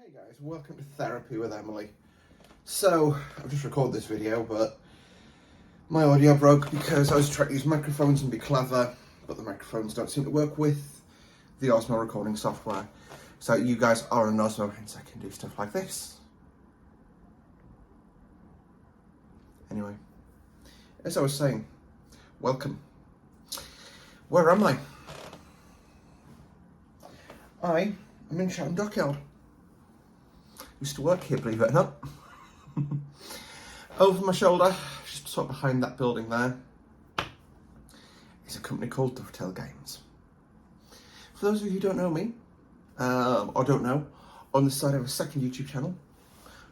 Hey guys, welcome to Therapy with Emily. So, I've just recorded this video, but my audio broke because I was trying to use microphones and be clever, but the microphones don't seem to work with the Osmo recording software. So you guys are an Osmo, hence I can do stuff like this. Anyway, as I was saying, welcome. Where am I? I am in Chatham Dockyard. Used to work here, believe it or not. Over my shoulder, just sort of behind that building there, is a company called Dovetail Games. For those of you who don't know me, or don't know, on the side I have a second YouTube channel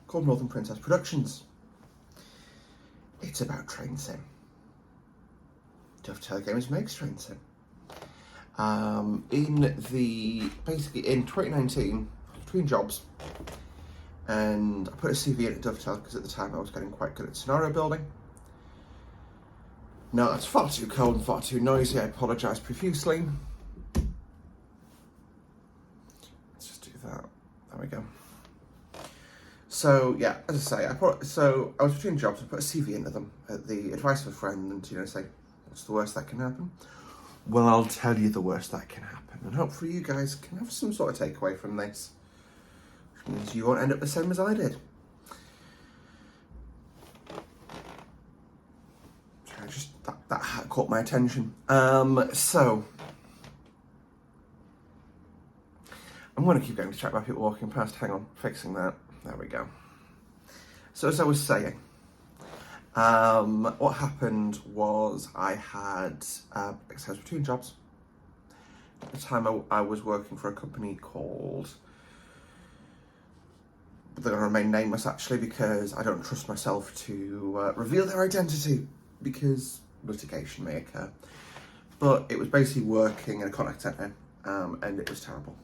called Northern Princess Productions. It's about train sim. Dovetail Games makes train sim. Basically in 2019, between jobs, and I put a CV in at Dovetail because at the time I was getting quite good at scenario building. No, it's far too cold and far too noisy. I apologise profusely. Let's just do that. There we go. So yeah, as I say, I was between jobs. I put a CV into them at the advice of a friend, and say, what's the worst that can happen? Well, I'll tell you the worst that can happen, and hopefully you guys can have some sort of takeaway from this. Which means you won't end up the same as I did. That caught my attention. So I'm going to keep going to chat about people walking past. Hang on, fixing that. There we go. So as I was saying, what happened was I was between jobs. At the time I was working for a company called, they're going to remain nameless actually because I don't trust myself to reveal their identity because litigation may occur. But it was basically working in a contact centre, and it was terrible.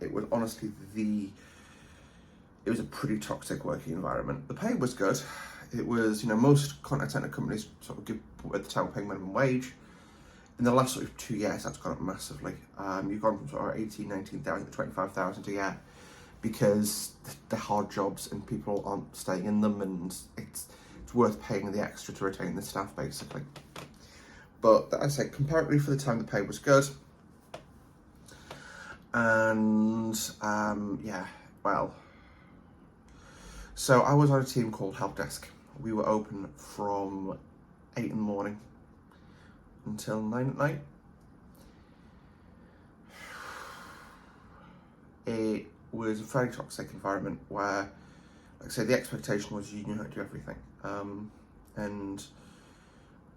It was honestly it was a pretty toxic working environment. The pay was good. It was, most contact centre companies sort of give at the time paying minimum wage. In the last sort of 2 years, that's gone up massively. You've gone from sort of 18, 19,000 to 25,000 a year because they're hard jobs and people aren't staying in them, and it's worth paying the extra to retain the staff, basically. But as I say, comparatively for the time, the pay was good. And so I was on a team called Help Desk. We were open from 8 in the morning until 9 at night. It was a very toxic environment where, like I say, the expectation was you knew how to do everything. And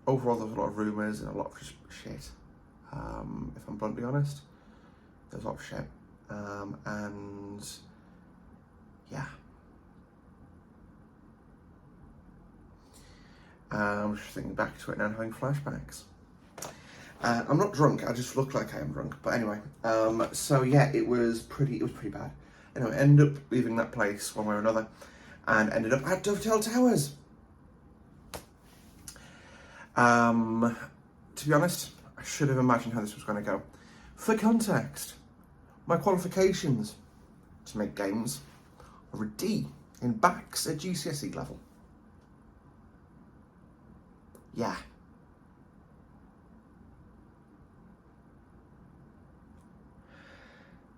overall there was a lot of rumours and a lot of just shit. If I'm bluntly honest, there was a lot of shit. And yeah. I'm just thinking back to it now and having flashbacks. I'm not drunk, I just look like I am drunk. But anyway, so yeah, it was pretty bad. Anyway, I ended up leaving that place one way or another and ended up at Dovetail Towers. To be honest, I should have imagined how this was going to go. For context, my qualifications to make games are a D in BACS at GCSE level. Yeah.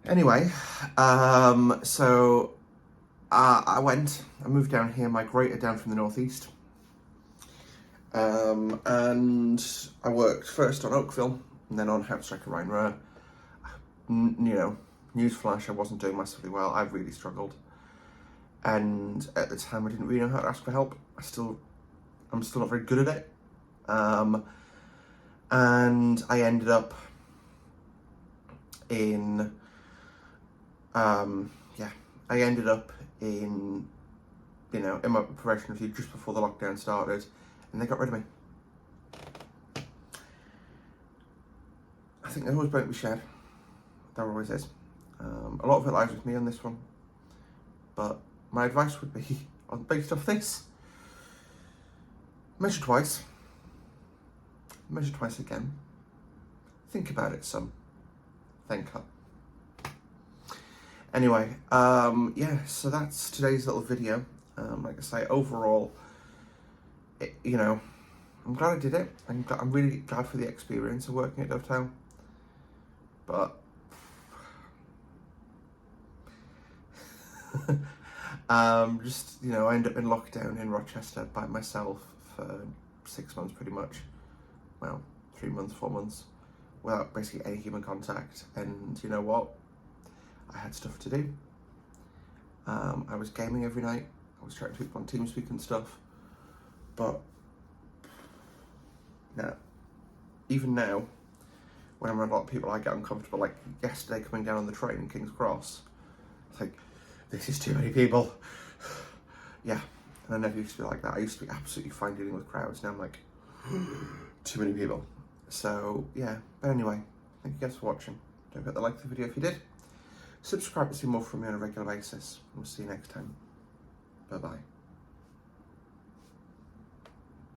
Anyway, so I moved down here, migrated down from the northeast, and I worked first on Oakville and then on Hepstriker Rhine Row. Newsflash, I wasn't doing massively well. I really struggled, and at the time I didn't really know how to ask for help. I'm still not very good at it, and I ended up in in my probation review just before the lockdown started, and they got rid of me. I think there's always blame to be shared. There always is. A lot of it lies with me on this one, but my advice would be, based off this, measure twice again, think about it some, then cut. Anyway, yeah, so that's today's little video. Like I say, overall, you know, I'm glad I did it. I'm really glad for the experience of working at Dovetail. But just, you know, I ended up in lockdown in Rochester by myself for 6 months pretty much. Well, 3 months, 4 months, without basically any human contact. And you know what? I had stuff to do. I was gaming every night. I was chatting to people on TeamSpeak and stuff. But now, even now, when I'm around a lot of people, I get uncomfortable. Like yesterday, coming down on the train in King's Cross, it's like, this is too many people. Yeah, and I never used to be like that. I used to be absolutely fine dealing with crowds. Now I'm like, too many people. So yeah, but anyway, thank you guys for watching. Don't forget to like the video if you did. Subscribe to see more from me on a regular basis. We'll see you next time. Bye bye.